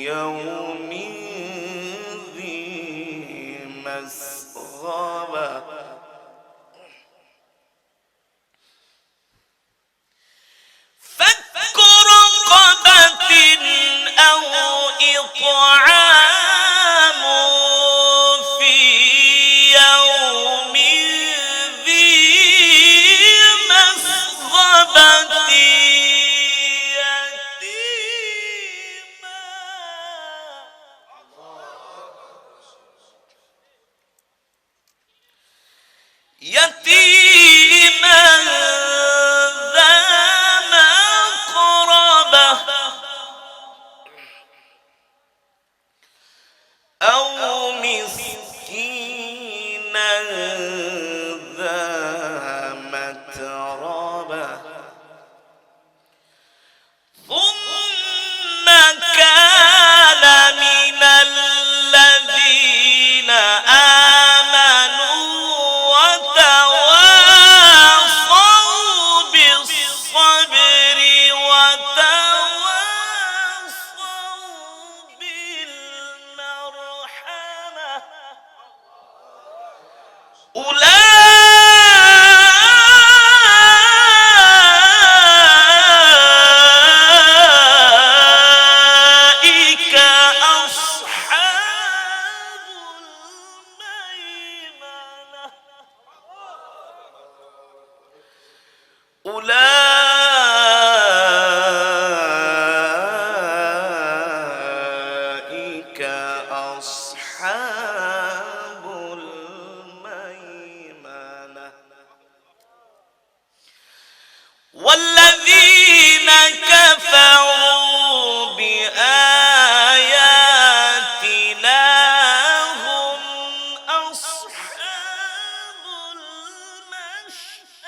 يوم ذي مسغبة فك رقبة أو إطعام في يوم ذي مسغبة يتيما ذا مقربة أو مسكينا ذا متربة ثم كان من الذين آمنوا وتواصوا بالصبر وتواصوا بالمرحمة أولئك أصحاب الميمنة أولئك أصحاب الميمنة والذين كفروا بآياتنا هم أصحاب المشأمة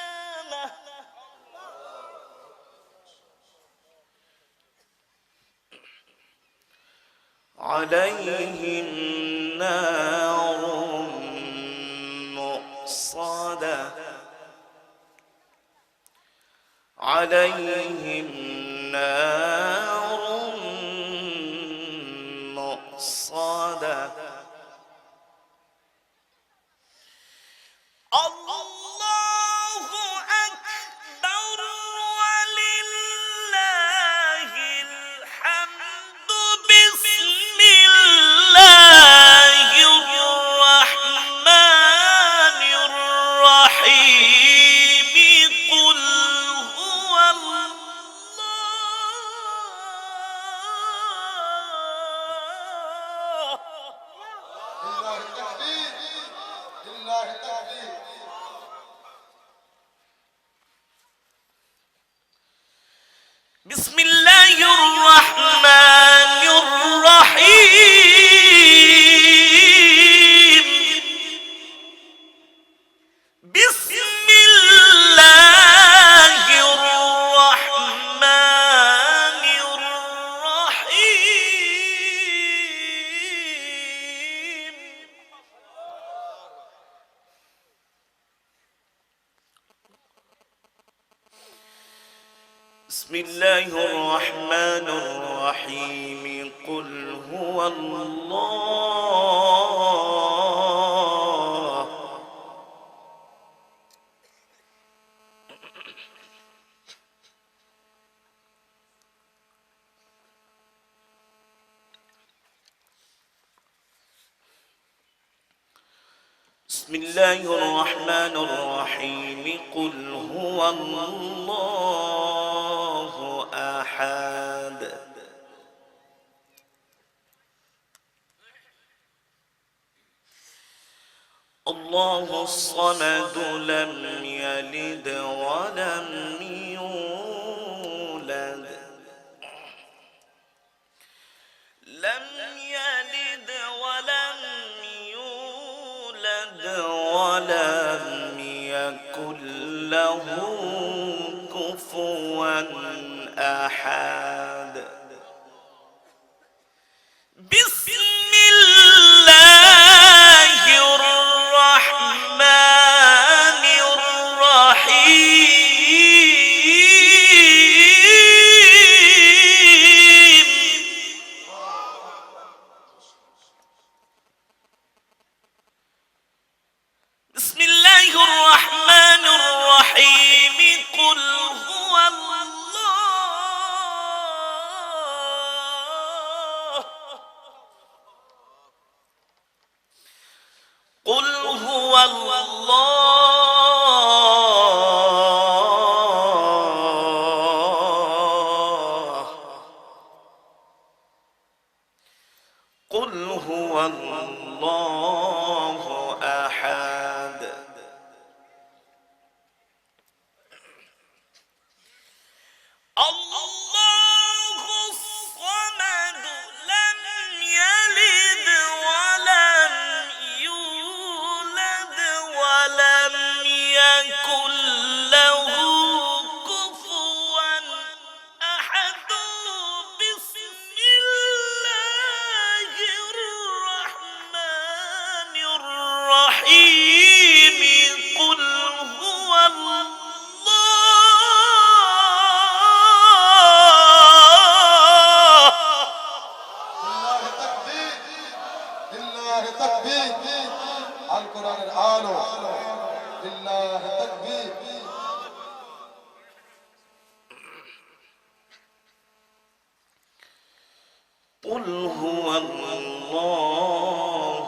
عليهم نار مؤصدة عليهم نار مؤصدة الله أكبر ولله الحمد بسم الله الرحمن الرحيم قل هو بسم الله الرحمن الرحيم بسم الله الرحمن الرحيم بسم الله الرحمن الرحيم قل هو الله بسم الله الرحمن الرحيم قل هو الله أحد الله الصمد لم يلد ولم يولد لم يلد ولم يولد ولم يكن له كفوا أحد بسم الله الرحمن الرحيم هو الله قل هو الله أحد الله الصمد لم يلد ولم يولد ولم يكن له كفوا أحد بسم الله الرحمن الرحيم قل هو القرآن الآن لله تكبير. قل هو الله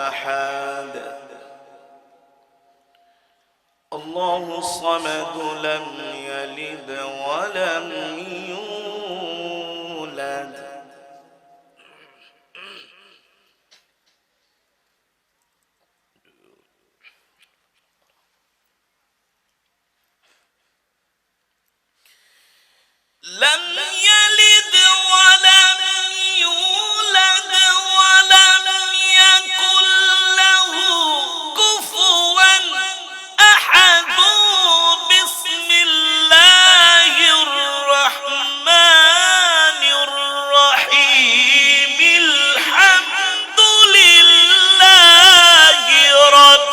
أحد الله الصمد لم يلد ولم يولد لم يلد ولم يولد ولم يكن له كفوا أحد بسم الله الرحمن الرحيم الحمد لله رب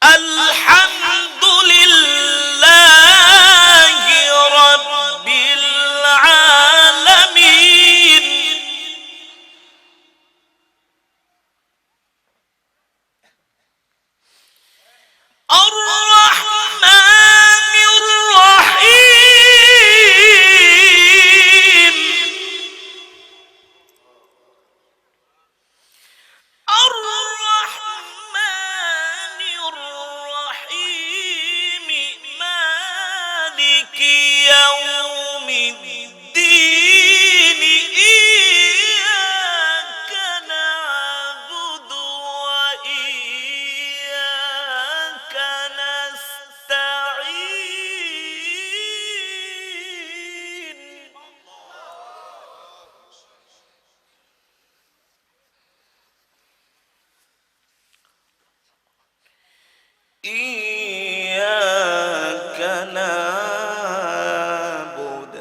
الحمد لله رب العالمين الرحمن الرحيم الرحمن الرحيم مالك يوم الدين إياك نعبد وإياك نستعين إياك نعبد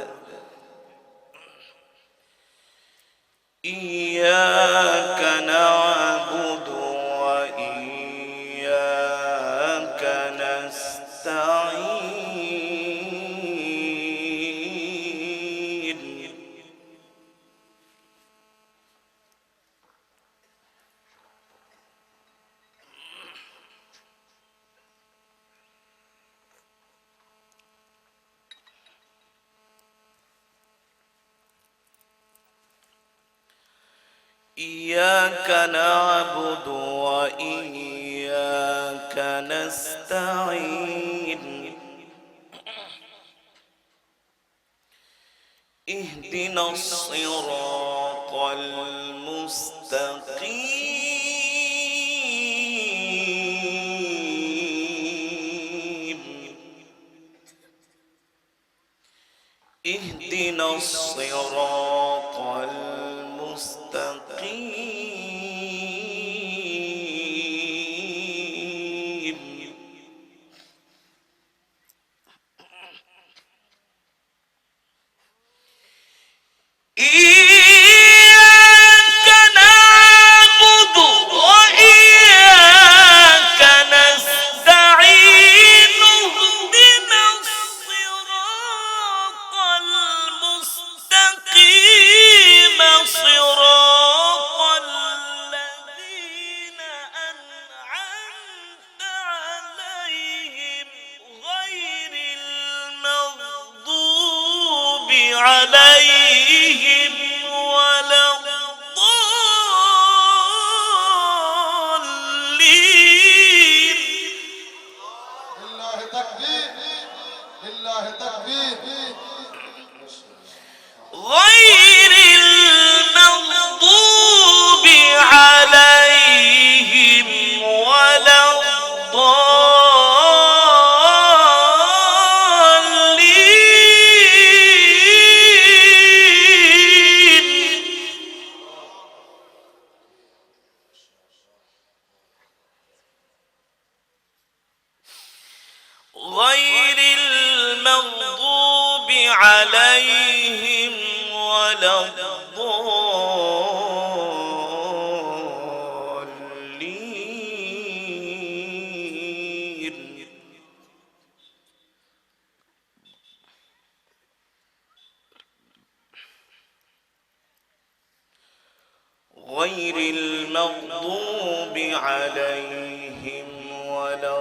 إياك نعبد وإياك نستعين إياك نعبد وإياك نستعين اهدنا الصراط المستقيم اهدنا الصراط المستقيم إياك نعبد وإياك نستعين اهدنا الصراط عليهم ولا الضالين. لله تكبير، لله تكبير. غير المغضوب عليهم ولا الضالين. غير المغضوب عليهم ولا الضالين. غير المغضوب عليهم ولا